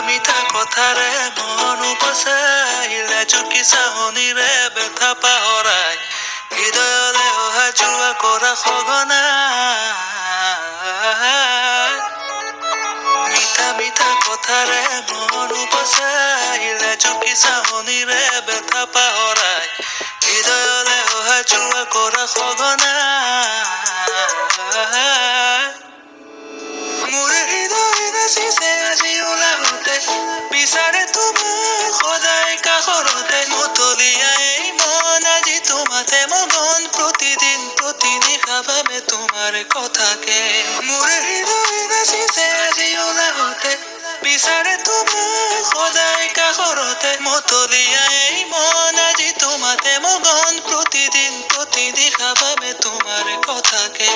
মিঠা কথাৰে মন উপচাই লাজুকী চাহনিৰে ব্যথা পাহৰাই হৃদয়লৈ অহা যোৱা কৰা সঘনাই মিঠা কথাৰে মন উপচাই লাজুকী চাহনিৰে ব্যথা পাহৰাই হৃদয়লৈ অহা যোৱা কৰা সঘনাই মোৰ হৃদয় নাচিছে আজি ওলাওঁতে বিচাৰে তোমাক সদায় কাষৰতে মতলীয়াই মন আজি তোমাতে মগন প্ৰতিনিশা ভাবে তোমাৰ কথাকে মোৰ হৃদয় নাচিছে আজি ওলাওঁতে বিচাৰে তোমাক সদায় কাষৰতে মতলীয়াই মন আজি তোমাতে মগন প্ৰতিনিশা ভাবে তোমাৰ কথাকে